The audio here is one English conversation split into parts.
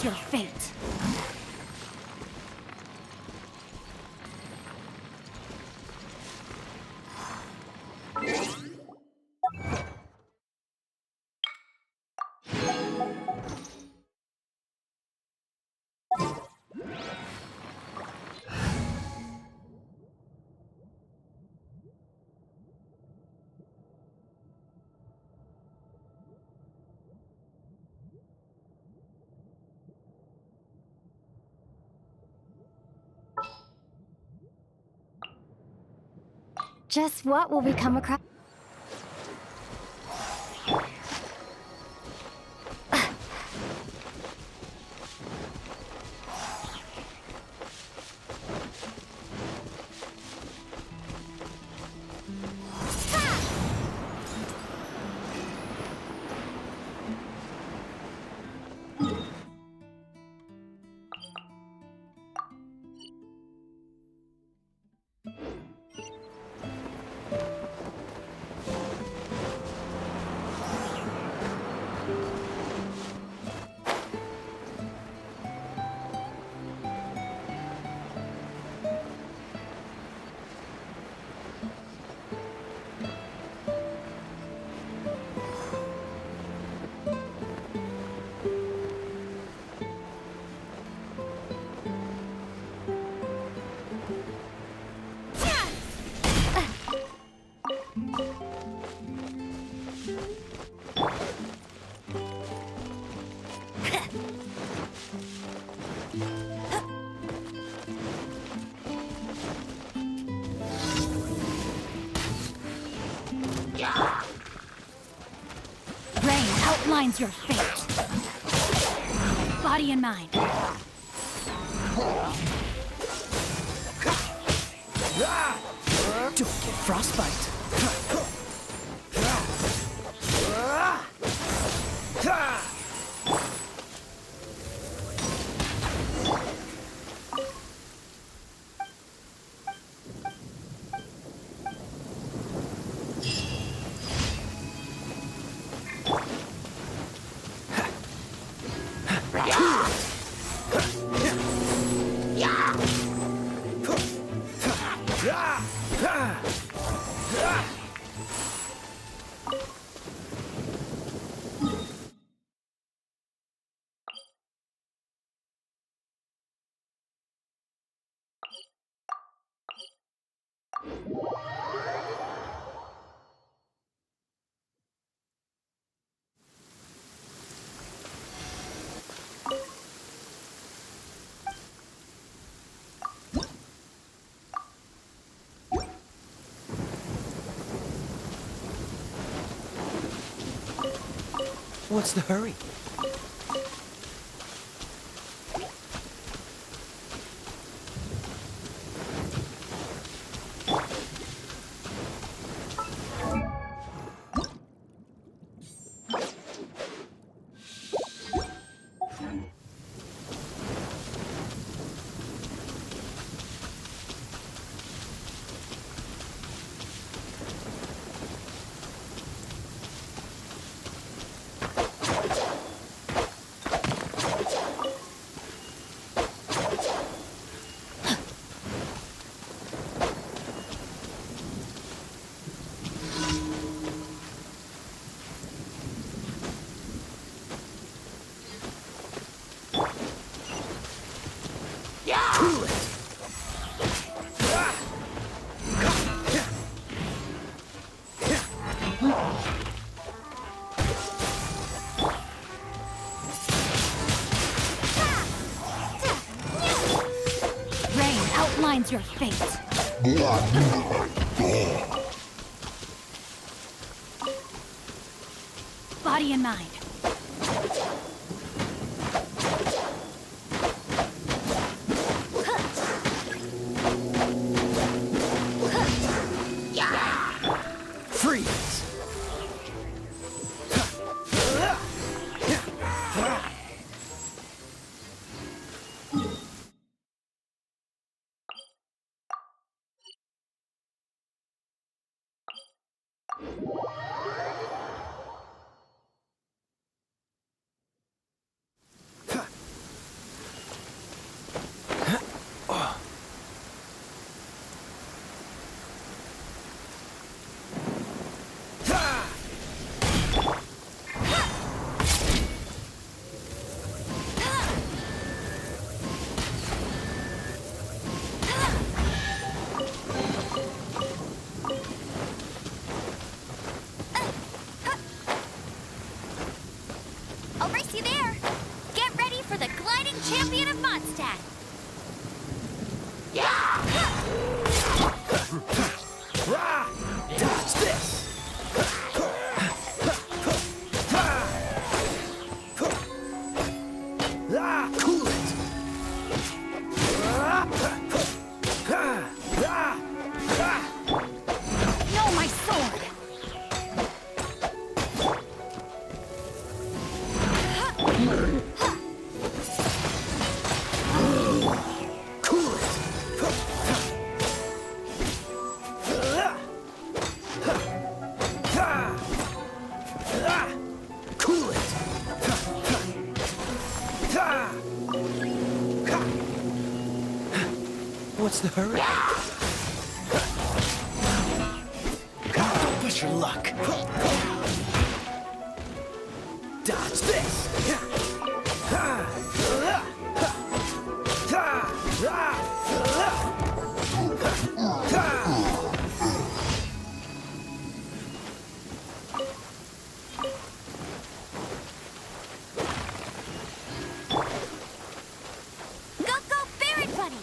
outlines your fate. Just what will we come across? Rain outlines your fate. Body and mind. Don't get frostbite. What's the hurry? Outlines your fate. Body and mind. Freeze! Dodge this! Cool it! No, my sword! Cool it! Cool it! What's the hurry? Don't push your luck. Dodge this! Go, go, Barret Buddy!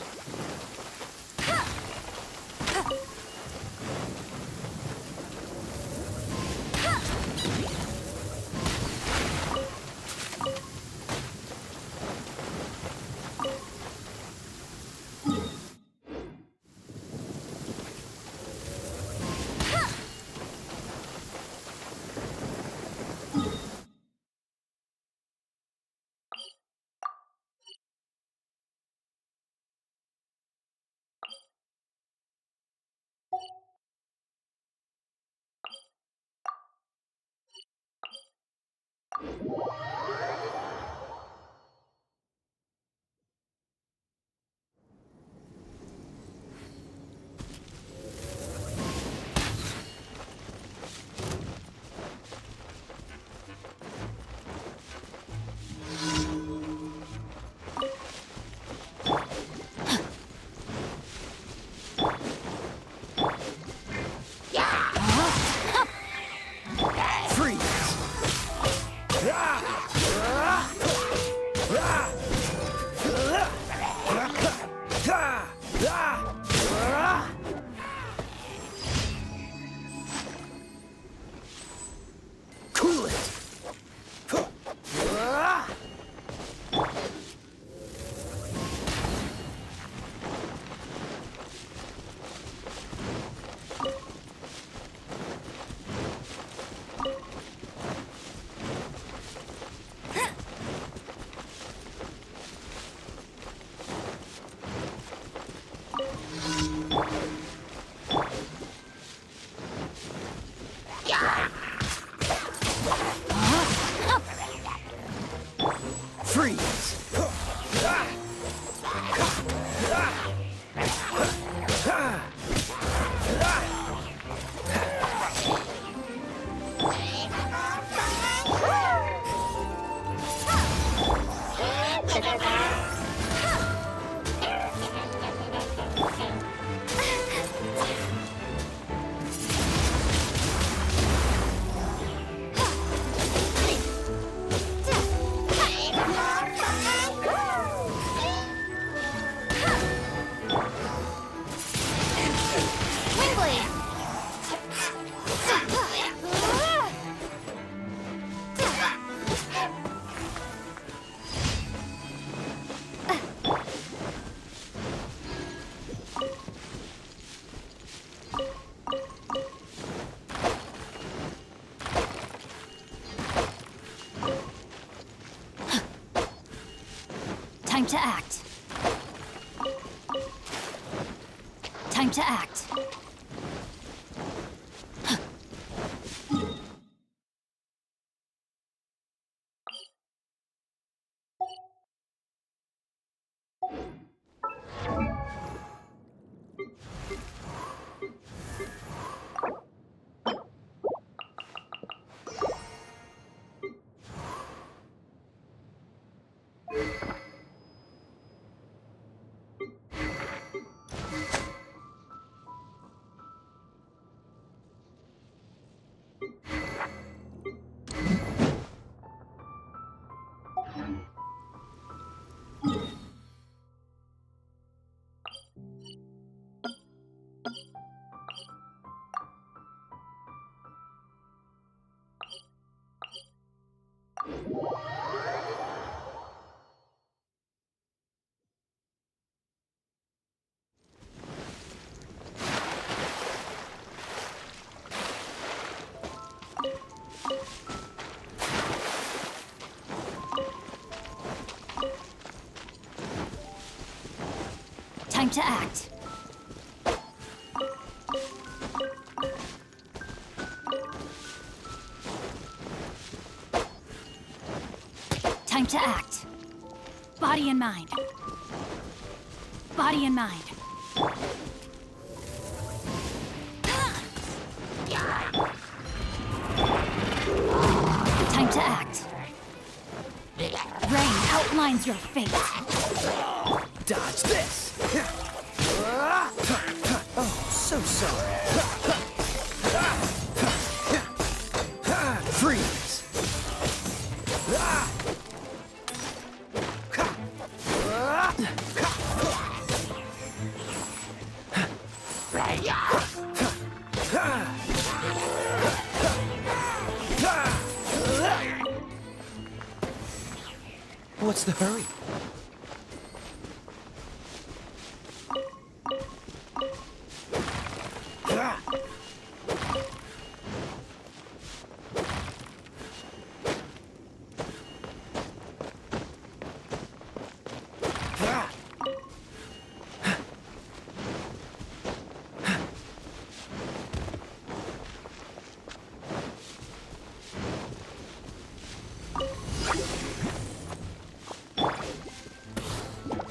Cool it! Freeze! Time to act. Time to act. Time to act. Time to act. Body and mind. Body and mind. Time to act. Rain outlines your fate. Dodge this! Oh, so sorry. Freeze! What's the hurry?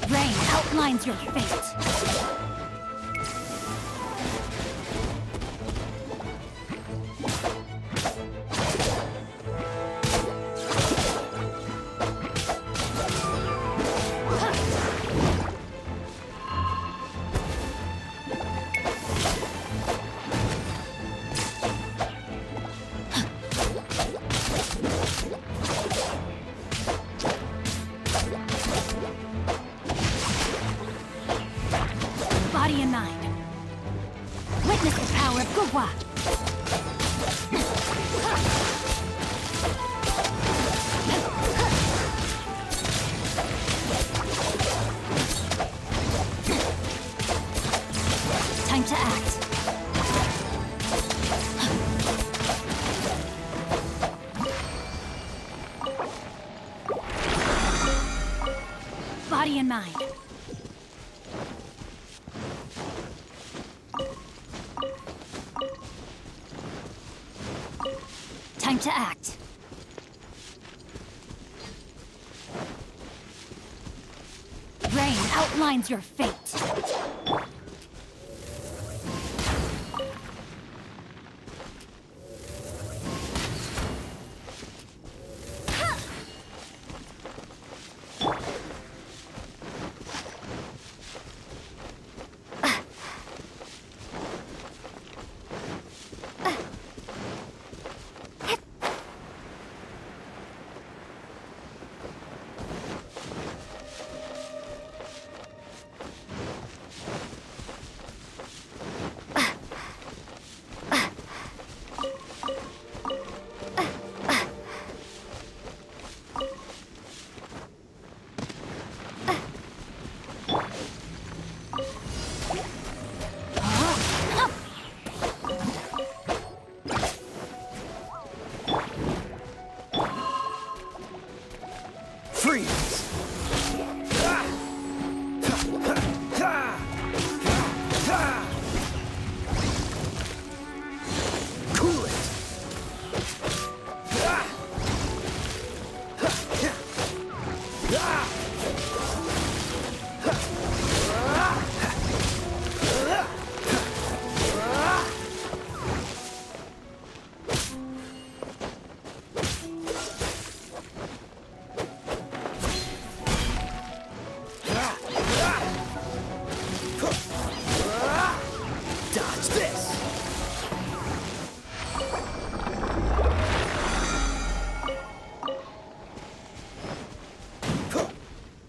Rain outlines your fate. Body and mind. Witness the power of Gugwa. Time to act. Body and mind. Time to act. Rain outlines your fate. Freeze! Cool it! Dodge this!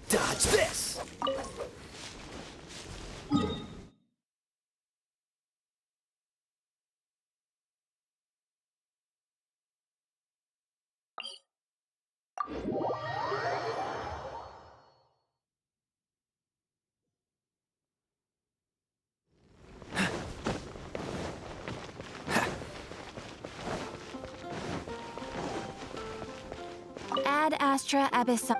Dodge this! Ad Astra Abyss.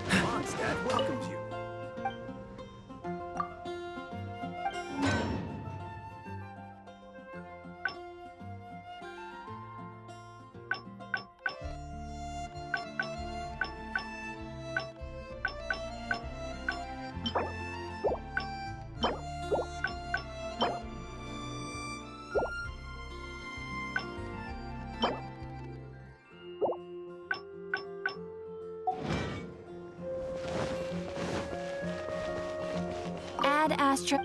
Monstadt welcomes you. Add Astro.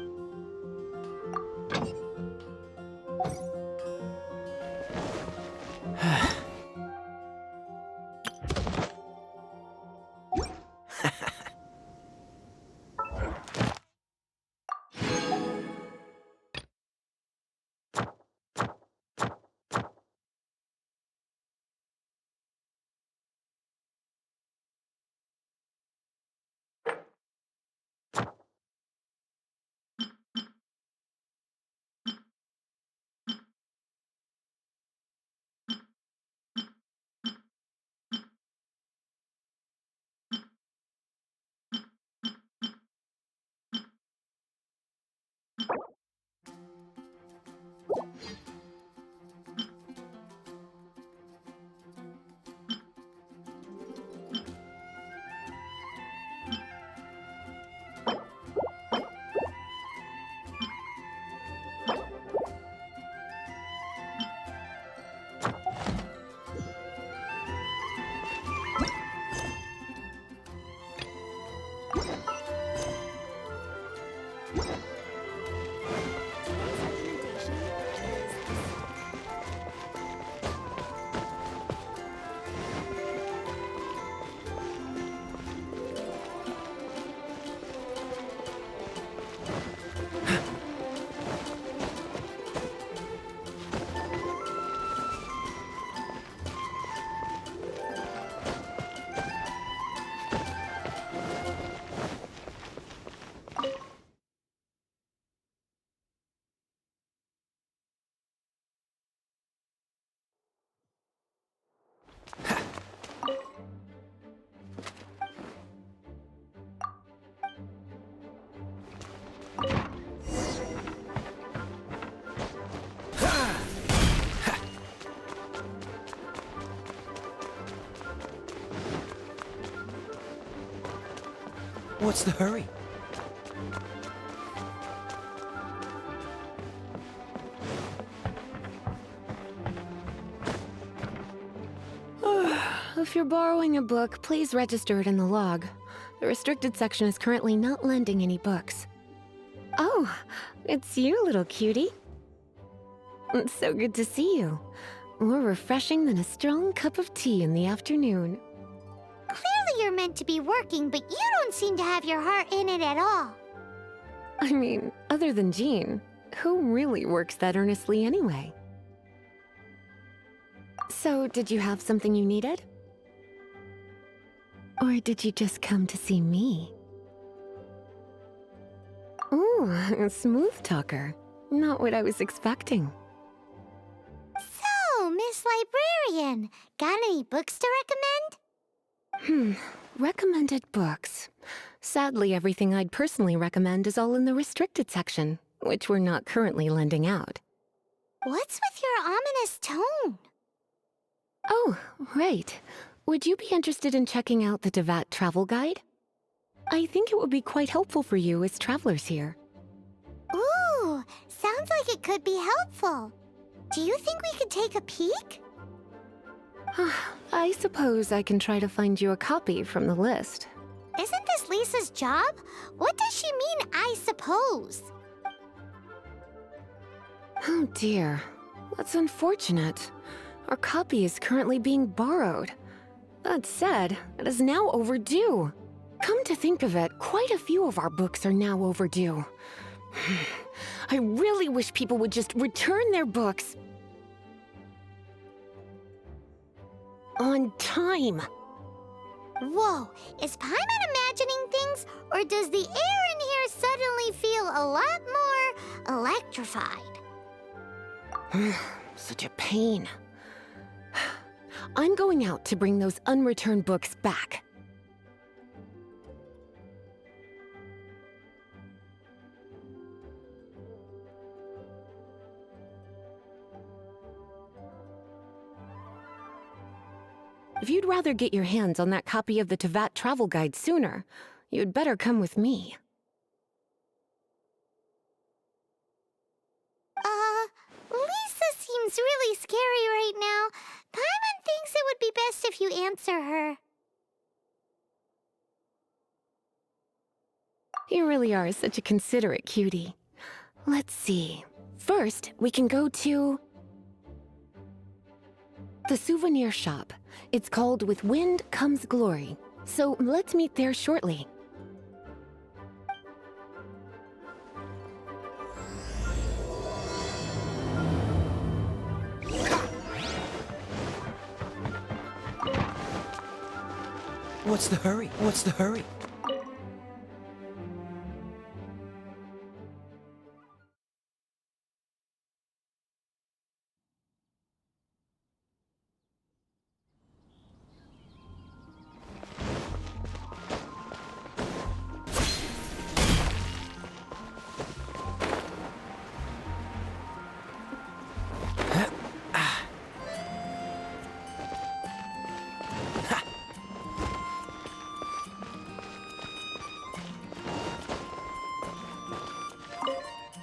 What's the hurry? If you're borrowing a book, please register it in the log. The restricted section is currently not lending any books. Oh, it's you, little cutie. It's so good to see you. More refreshing than a strong cup of tea in the afternoon. Clearly you're meant to be working, but you don't seem to have your heart in it at all. I mean, other than Jean, who really works that earnestly anyway? So, did you have something you needed? Or did you just come to see me? Ooh, a smooth talker. Not what I was expecting. So, Miss Librarian, got any books to recommend? Recommended books. Sadly, everything I'd personally recommend is all in the restricted section, which we're not currently lending out. What's with your ominous tone? Oh, right. Would you be interested in checking out the Teyvat travel guide? I think it would be quite helpful for you as travelers here. Ooh, sounds like it could be helpful. Do you think we could take a peek? I suppose I can try to find you a copy from the list. Isn't this Lisa's job? What does she mean, I suppose? Oh dear, that's unfortunate. Our copy is currently being borrowed. That said, it is now overdue. Come to think of it, quite a few of our books are now overdue. I really wish people would just return their books on time. Whoa, is Paimon imagining things, or does the air in here suddenly feel a lot more electrified? such a pain. I'm going out to bring those unreturned books back. If you'd rather get your hands on that copy of the Teyvat travel guide sooner, you'd better come with me. Lisa seems really scary right now. Paimon thinks it would be best if you answer her. You really are such a considerate cutie. Let's see. First, we can go to the souvenir shop. It's called With Wind Comes Glory. So let's meet there shortly. What's the hurry? What's the hurry?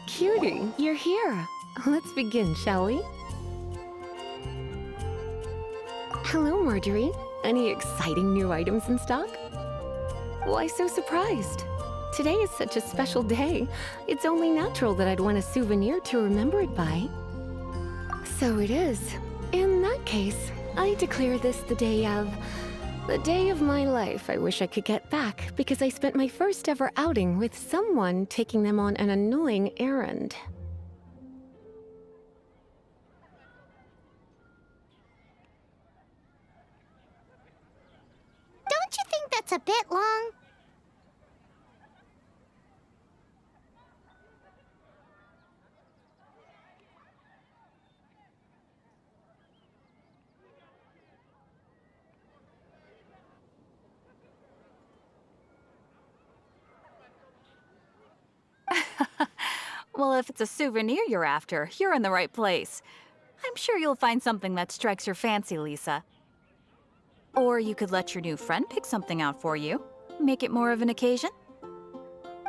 Cutie, you're here. Let's begin, shall we? Hello, Marjorie. Any exciting new items in stock? Why so surprised? Today is such a special day. It's only natural that I'd want a souvenir to remember it by. So it is. In that case, I declare this the day of my life I wish I could get back because I spent my first ever outing with someone taking them on an annoying errand. Don't you think that's a bit long? Well, if it's a souvenir you're after, you're in the right place. I'm sure you'll find something that strikes your fancy, Lisa. Or you could let your new friend pick something out for you. Make it more of an occasion.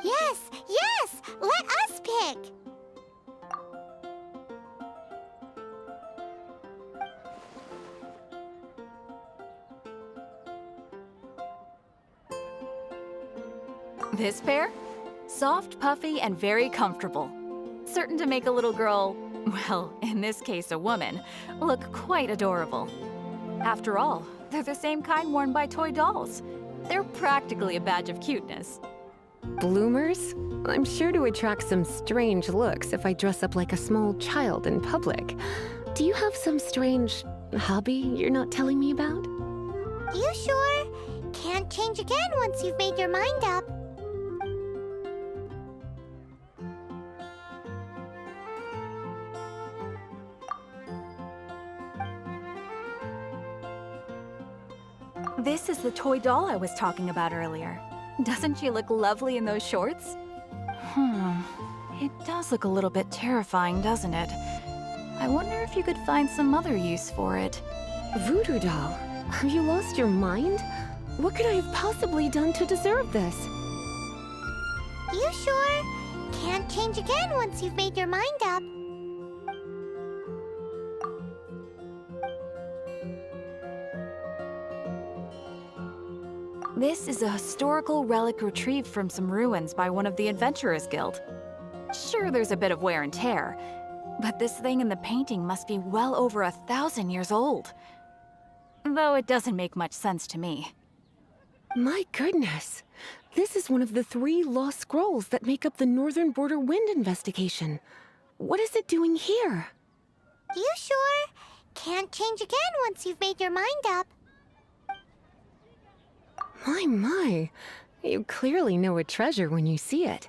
Yes, yes! Let us pick! This pair? Soft, puffy, and very comfortable. Certain to make a little girl, well, in this case a woman, look quite adorable. After all, they're the same kind worn by toy dolls. They're practically a badge of cuteness. Bloomers? I'm sure to attract some strange looks if I dress up like a small child in public. Do you have some strange hobby you're not telling me about? You sure? Can't change again once you've made your mind up. This is the toy doll I was talking about earlier. Doesn't she look lovely in those shorts? It does look a little bit terrifying, doesn't it? I wonder if you could find some other use for it. Voodoo doll? Have you lost your mind? What could I have possibly done to deserve this? You sure? Can't change again once you've made your mind up. This is a historical relic retrieved from some ruins by one of the Adventurers Guild. Sure, there's a bit of wear and tear, but this thing in the painting must be well over 1,000 years old. Though it doesn't make much sense to me. My goodness. This is one of the 3 lost scrolls that make up the Northern Border Wind investigation. What is it doing here? You sure? Can't change again once you've made your mind up. My. You clearly know a treasure when you see it.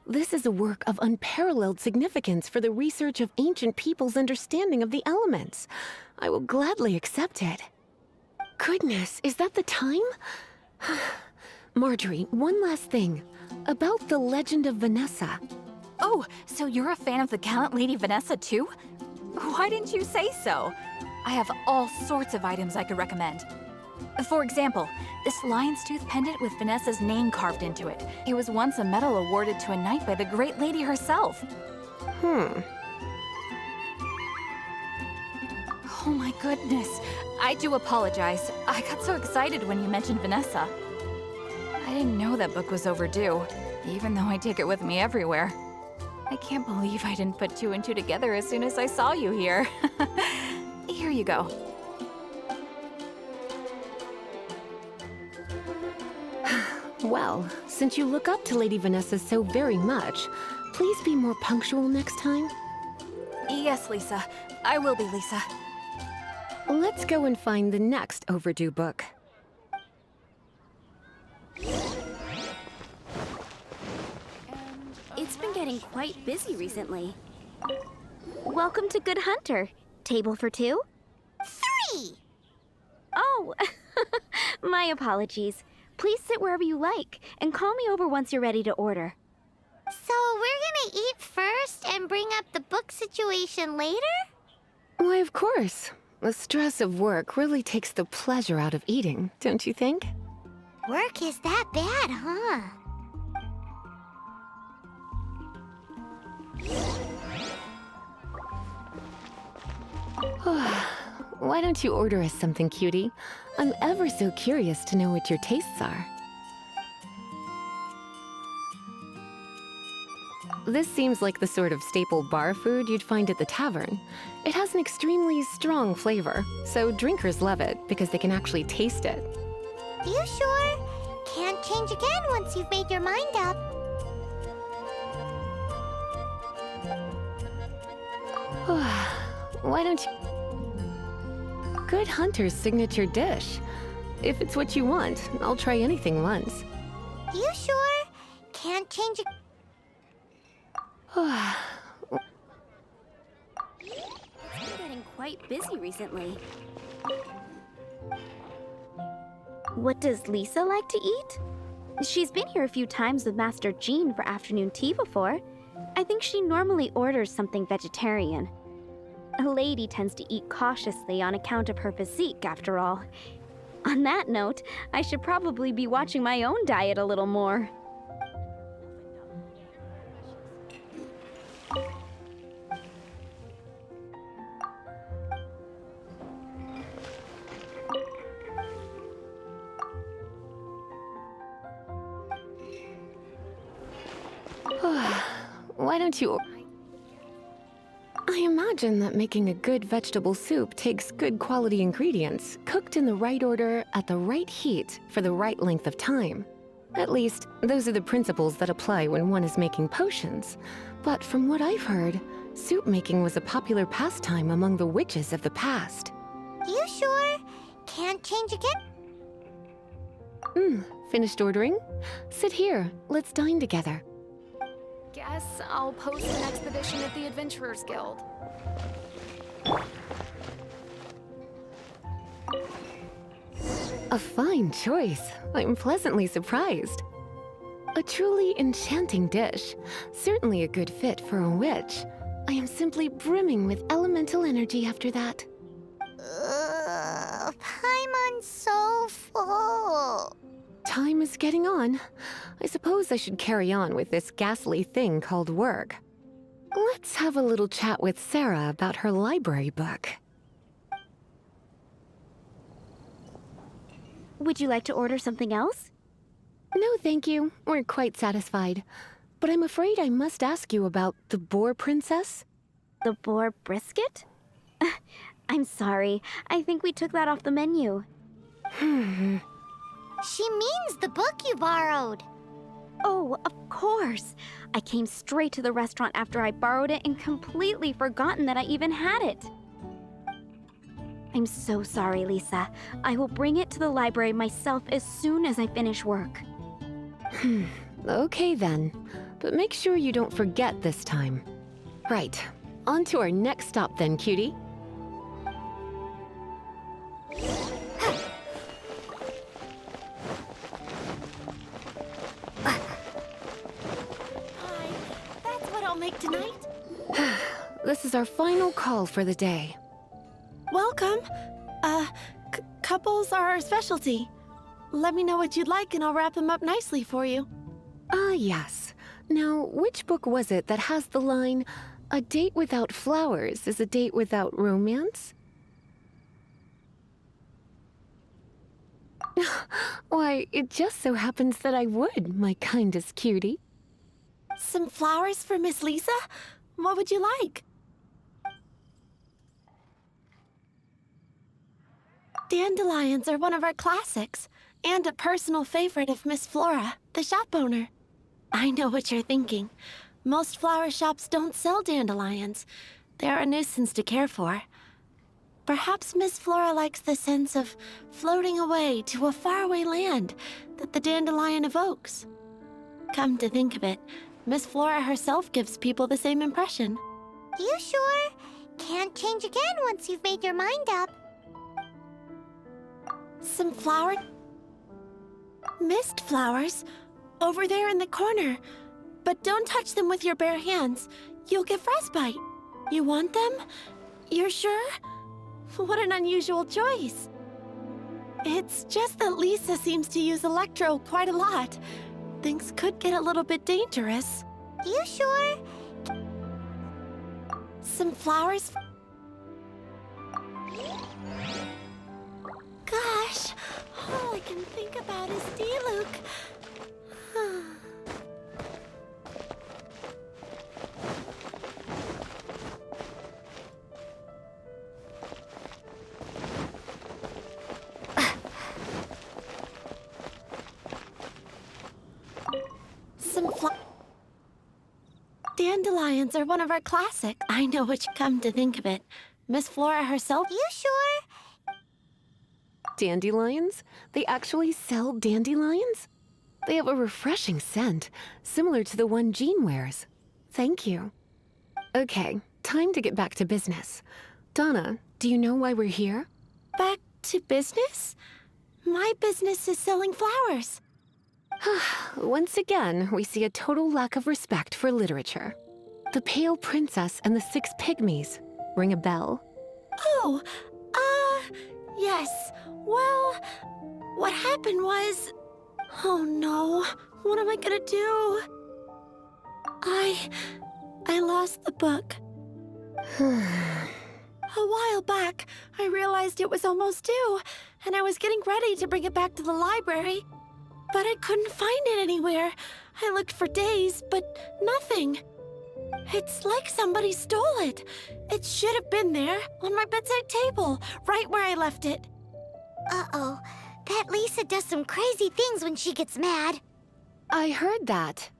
This is a work of unparalleled significance for the research of ancient people's understanding of the elements. I will gladly accept it. Goodness, is that the time? Marjorie, one last thing. About the legend of Vanessa. Oh, so you're a fan of the gallant Lady Vanessa too? Why didn't you say so? I have all sorts of items I could recommend. For example, this lion's tooth pendant with Vanessa's name carved into it. It was once a medal awarded to a knight by the great lady herself. Hmm. Oh my goodness. I do apologize. I got so excited when you mentioned Vanessa. I didn't know that book was overdue, even though I take it with me everywhere. I can't believe I didn't put two and two together as soon as I saw you here. Here you go. Well, since you look up to Lady Vanessa so very much, please be more punctual next time. Yes, Lisa. I will be, Lisa. Let's go and find the next overdue book. It's been getting quite busy recently. Welcome to Good Hunter. Table for two? 3! Oh, my apologies. Please sit wherever you like, and call me over once you're ready to order. So we're gonna eat first and bring up the book situation later? Why, of course. The stress of work really takes the pleasure out of eating, don't you think? Work is that bad, huh? Why don't you order us something, cutie? I'm ever so curious to know what your tastes are. This seems like the sort of staple bar food you'd find at the tavern. It has an extremely strong flavor, so drinkers love it because they can actually taste it. You sure? Can't change again once you've made your mind up. Why don't you... Good Hunter's signature dish. If it's what you want, I'll try anything once. You sure? Can't change It's been getting quite busy recently. What does Lisa like to eat? She's been here a few times with Master Jean for afternoon tea before. I think she normally orders something vegetarian. A lady tends to eat cautiously on account of her physique, after all. On that note, I should probably be watching my own diet a little more. Why don't you... I imagine that making a good vegetable soup takes good quality ingredients, cooked in the right order, at the right heat, for the right length of time. At least, those are the principles that apply when one is making potions. But from what I've heard, soup making was a popular pastime among the witches of the past. You sure? Can't change again? Finished ordering? Sit here, let's dine together. Guess I'll post an expedition at the Adventurers Guild. A fine choice. I'm pleasantly surprised. A truly enchanting dish. Certainly a good fit for a witch. I am simply brimming with elemental energy after that. Paimon's so full. Time is getting on. I suppose I should carry on with this ghastly thing called work. Let's have a little chat with Sarah about her library book. Would you like to order something else? No, thank you. We're quite satisfied. But I'm afraid I must ask you about the Boar Princess. The boar brisket? I'm sorry. I think we took that off the menu. She means the book you borrowed. Oh, of course. I came straight to the restaurant after I borrowed it and completely forgotten that I even had it. I'm so sorry, Lisa. I will bring it to the library myself as soon as I finish work. Okay then. but make sure you don't forget this time. Right, on to our next stop then, cutie. That's what I'll make tonight. This is our final call for the day. Welcome. Couples are our specialty. Let me know what you'd like and I'll wrap them up nicely for you. Ah, yes. Now, which book was it that has the line, "A date without flowers is a date without romance"? Why, it just so happens that I would, my kindest cutie. Some flowers for Miss Lisa? What would you like? Dandelions are one of our classics, and a personal favorite of Miss Flora, the shop owner. I know what you're thinking. Most flower shops don't sell dandelions. They're a nuisance to care for. Perhaps Miss Flora likes the sense of floating away to a faraway land that the dandelion evokes. Come to think of it, Miss Flora herself gives people the same impression. You sure? Can't change again once you've made your mind up. Some flower... mist flowers, over there in the corner. But don't touch them with your bare hands. You'll get frostbite. You want them? You're sure? What an unusual choice. It's just that Lisa seems to use Electro quite a lot. Things could get a little bit dangerous. You sure? Some flowers... Gosh, all I can think about is Diluc. Dandelions are one of our classic. I know what you come to think of it. Miss Flora herself... You sure? Dandelions? They actually sell dandelions? They have a refreshing scent, similar to the one Jean wears. Thank you. Okay, time to get back to business. Donna, do you know why we're here? Back to business? My business is selling flowers. Once again, we see a total lack of respect for literature. The Pale Princess and the Six Pygmies. Ring a bell? Oh, yes. Well, what happened was... Oh no, what am I gonna do? I lost the book. A while back, I realized it was almost due, and I was getting ready to bring it back to the library. But I couldn't find it anywhere. I looked for days, but nothing. It's like somebody stole it. It should have been there, on my bedside table, right where I left it. Uh-oh. That Lisa does some crazy things when she gets mad. I heard that.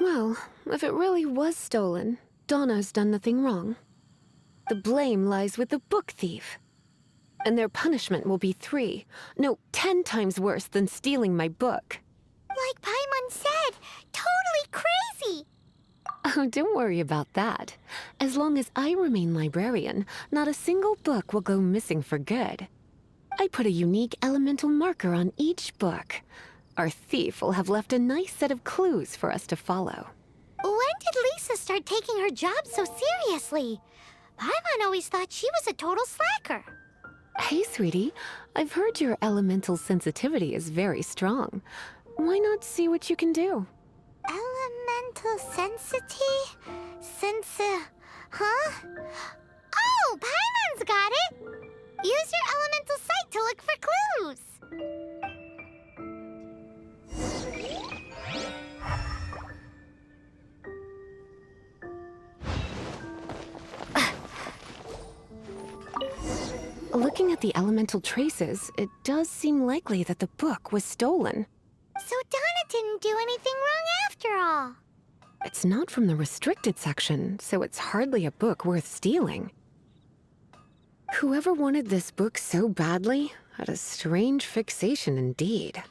Well, if it really was stolen, Donna's done nothing wrong. The blame lies with the book thief. And their punishment will be 10 times worse than stealing my book. Like Paimon said, totally crazy. Oh, don't worry about that. As long as I remain librarian, not a single book will go missing for good. I put a unique elemental marker on each book. Our thief will have left a nice set of clues for us to follow. When did Lisa start taking her job so seriously? Paimon always thought she was a total slacker. Hey, sweetie, I've heard your elemental sensitivity is very strong. Why not see what you can do? Elemental huh? Oh, Paimon's got it! Use your elemental sight to look for clues! Looking at the elemental traces, it does seem likely that the book was stolen. So Donna didn't do anything wrong after all. It's not from the restricted section, so it's hardly a book worth stealing. Whoever wanted this book so badly had a strange fixation indeed.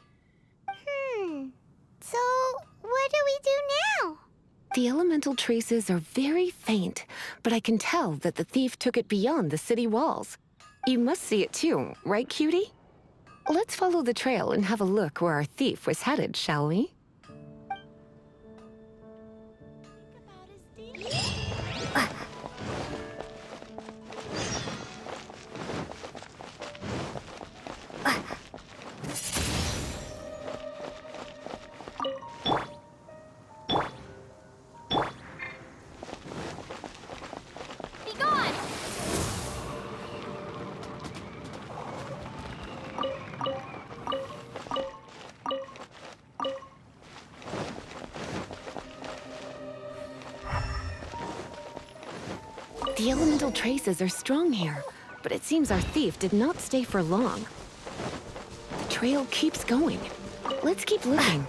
The elemental traces are very faint, but I can tell that the thief took it beyond the city walls. You must see it too, right, cutie? Let's follow the trail and have a look where our thief was headed, shall we? The elemental traces are strong here, but it seems our thief did not stay for long. The trail keeps going. Let's keep looking.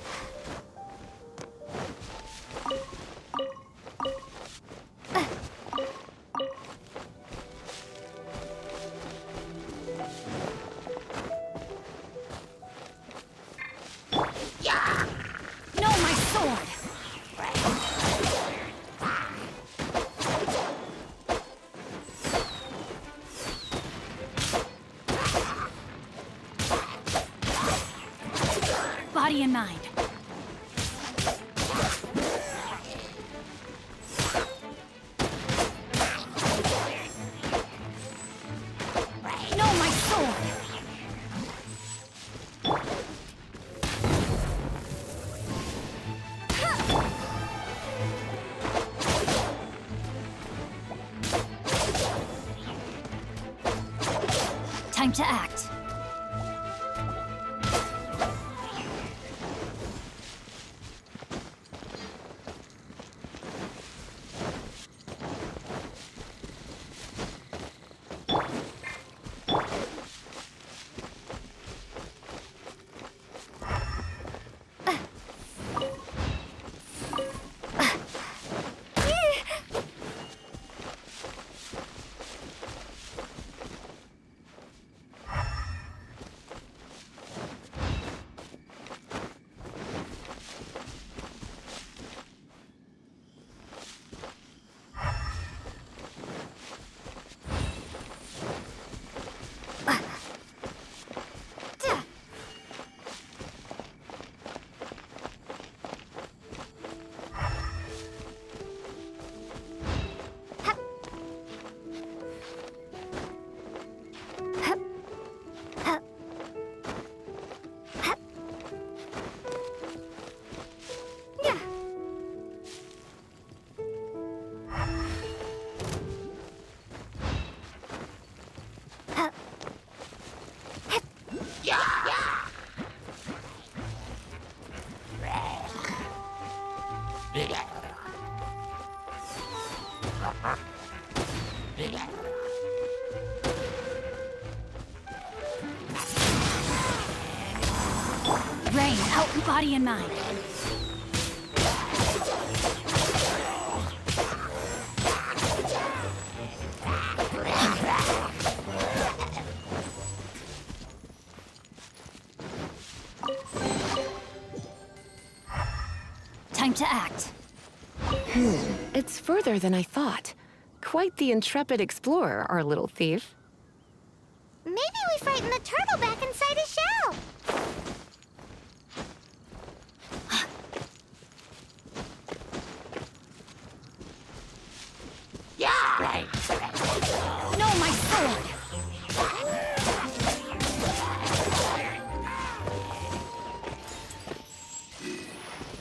No, my sword! Body and mind. No, my sword! Time to act. Rain, out body and mind. Time to act. It's further than I thought. Quite the intrepid explorer, our little thief. Maybe we frightened the turtle back inside his shell. No, my sword!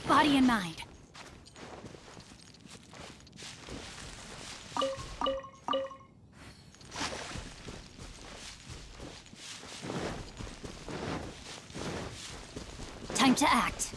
Body and mind. Time to act.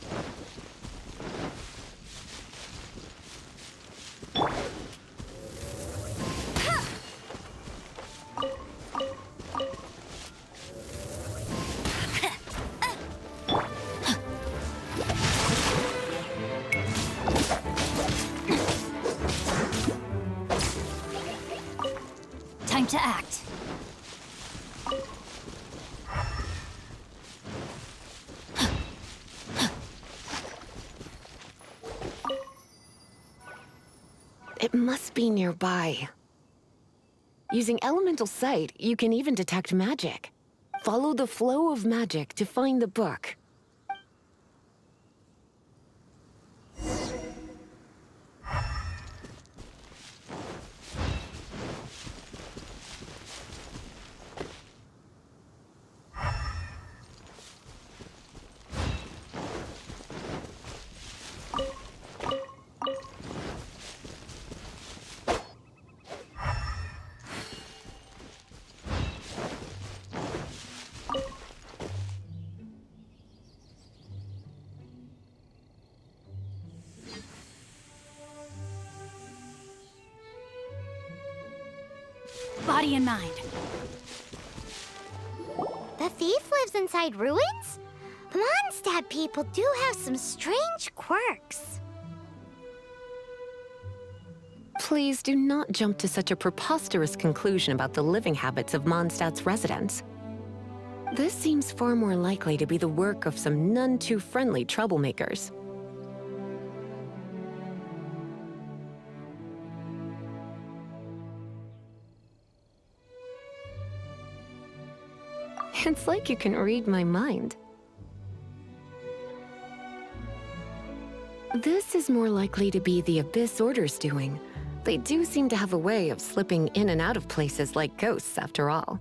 Time to act. It must be nearby. Using elemental sight, you can even detect magic. Follow the flow of magic to find the book. Body and mind. The thief lives inside ruins? The Monstadt people do have some strange quirks. Please do not jump to such a preposterous conclusion about the living habits of Mondstadt's residents. This seems far more likely to be the work of some none-too-friendly troublemakers. It's like you can read my mind. This is more likely to be the Abyss Order's doing. They do seem to have a way of slipping in and out of places like ghosts, after all.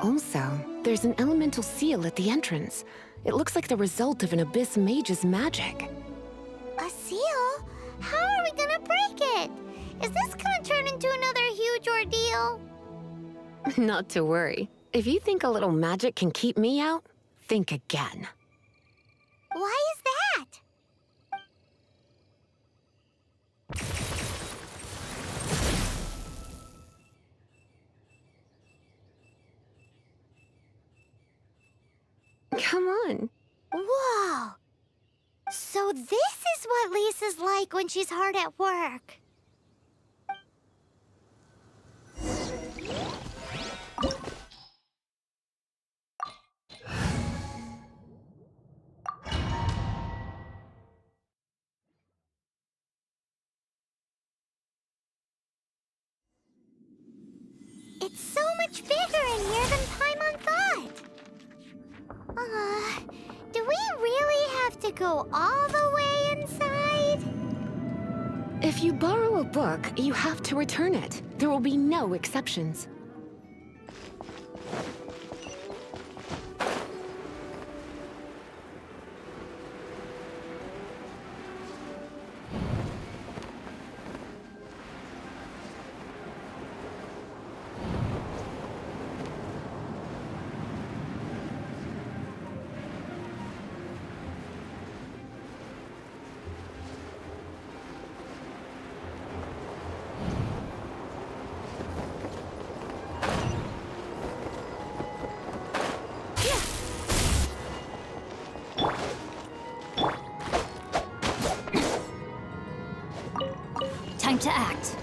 Also, there's an elemental seal at the entrance. It looks like the result of an Abyss mage's magic. A seal? How are we gonna break it? Is this gonna turn into another huge ordeal? Not to worry. If you think a little magic can keep me out, think again. Why is that? Come on. Whoa! So this is what Lisa's like when she's hard at work. It's so much bigger in here than Paimon thought. Do we really have to go all the way inside? If you borrow a book, you have to return it. There will be no exceptions. Time to act.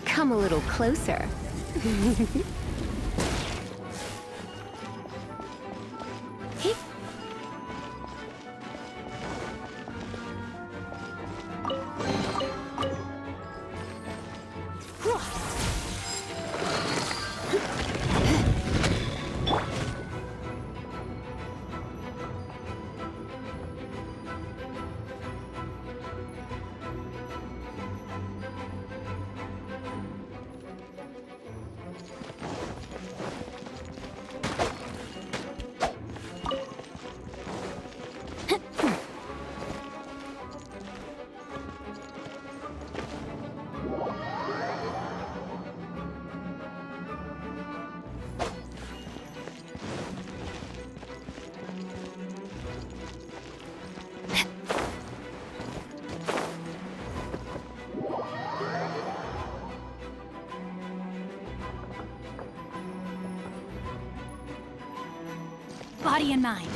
Come a little closer. body and mind.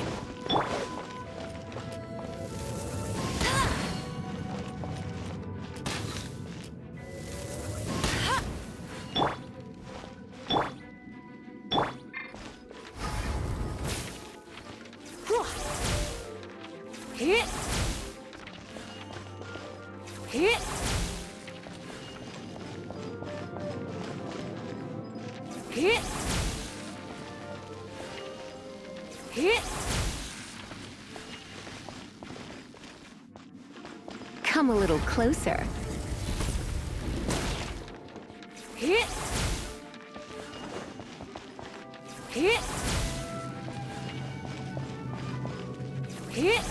Hit! Hit! Hit! Hit! Come a little closer. Hit! Hit! Hit!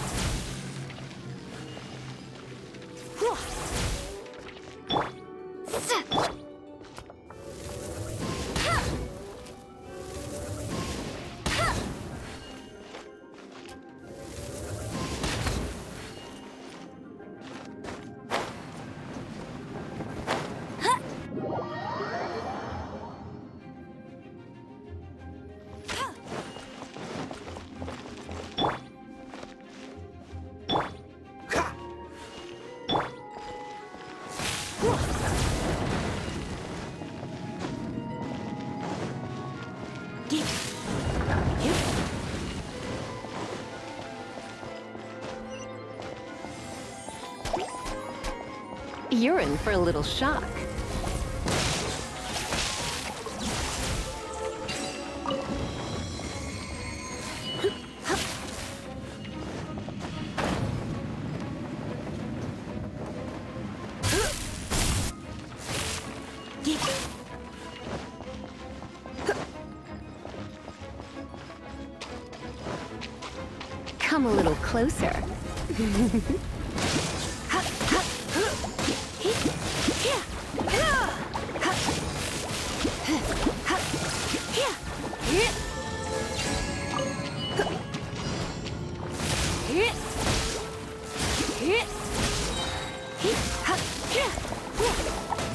You're in for a little shock. Come a little closer.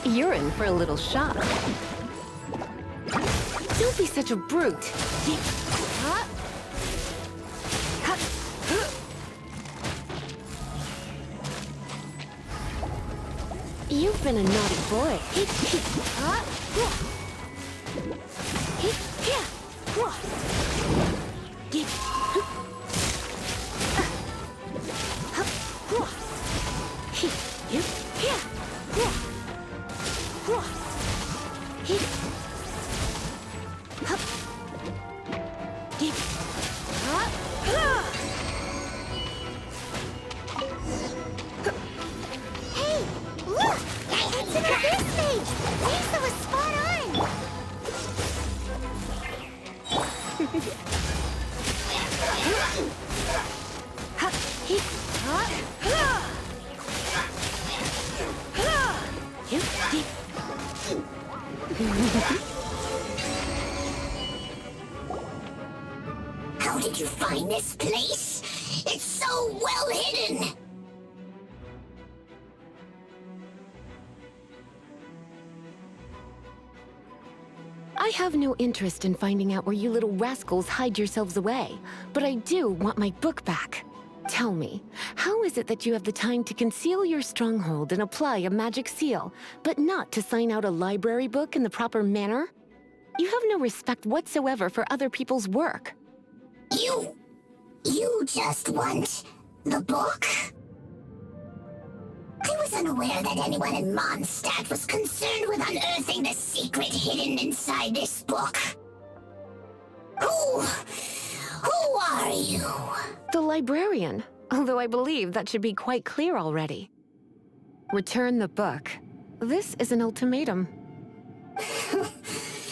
You're in for a little shock. Don't be such a brute. You've been a naughty boy. How did you find this place? It's so well hidden! I have no interest in finding out where you little rascals hide yourselves away, but I do want my book back. Tell me, how is it that you have the time to conceal your stronghold and apply a magic seal, but not to sign out a library book in the proper manner? You have no respect whatsoever for other people's work. You just want the book? I was unaware that anyone in Monstadt was concerned with unearthing the secret hidden inside this book. Who are you? The Librarian, although I believe that should be quite clear already. Return the book. This is an ultimatum.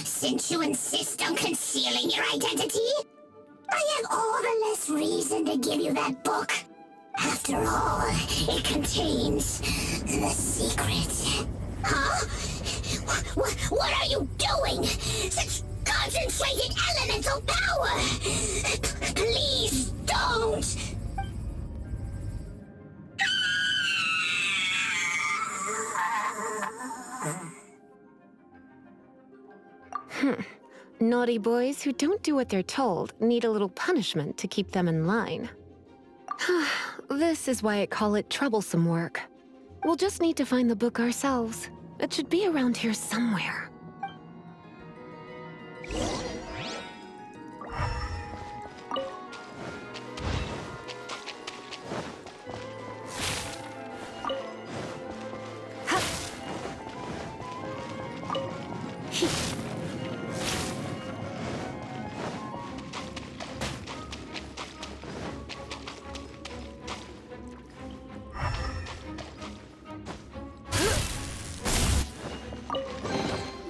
Since you insist on concealing your identity, I have all the less reason to give you that book. After all, it contains the secret. Huh? What are you doing? Such concentrated elemental power! Please don't! Naughty boys who don't do what they're told need a little punishment to keep them in line. This is why I call it troublesome work. We'll just need to find the book ourselves. It should be around here somewhere.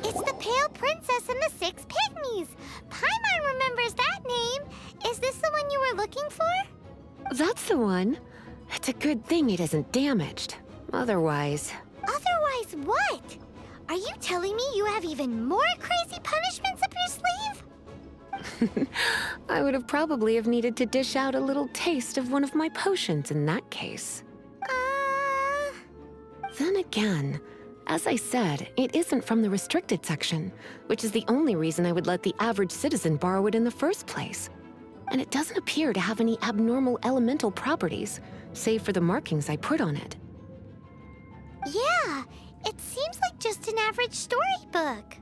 It's the Pale Princess and the Six Pygmies. Paimon remembers that name. Is this the one you were looking for? That's the one. It's a good thing it isn't damaged. Otherwise... Otherwise what? Are you telling me you have even more crazy punishments up your sleeve? I would have probably have needed to dish out a little taste of one of my potions in that case. Then again, as I said, it isn't from the restricted section, which is the only reason I would let the average citizen borrow it in the first place. And it doesn't appear to have any abnormal elemental properties, save for the markings I put on it. Yeah, it seems like just an average storybook.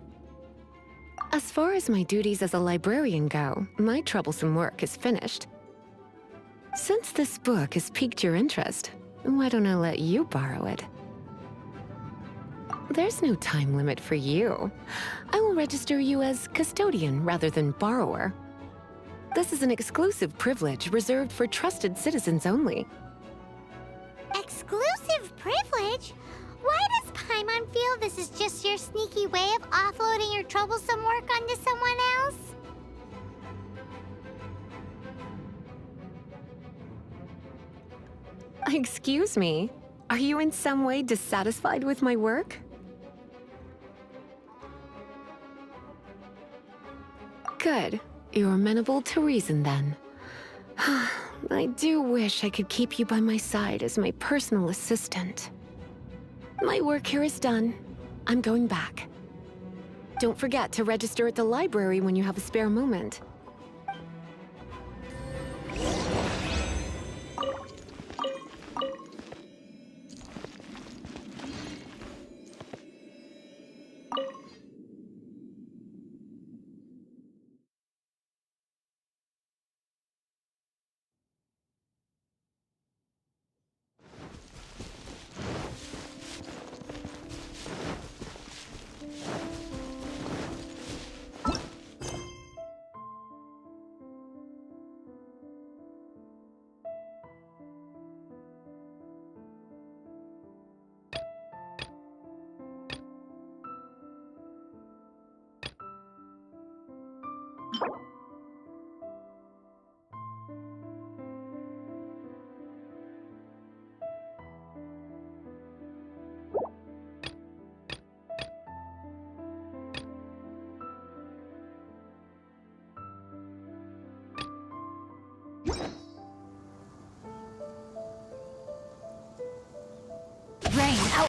As far as my duties as a librarian go, my troublesome work is finished. Since this book has piqued your interest, why don't I let you borrow it? There's no time limit for you. I will register you as custodian rather than borrower. This is an exclusive privilege reserved for trusted citizens only. Exclusive privilege? Why does Paimon feel this is just your sneaky way of offloading your troublesome work onto someone else? Excuse me, are you in some way dissatisfied with my work? Good. You're amenable to reason then. I do wish I could keep you by my side as my personal assistant. My work here is done. I'm going back. Don't forget to register at the library when you have a spare moment. Rain,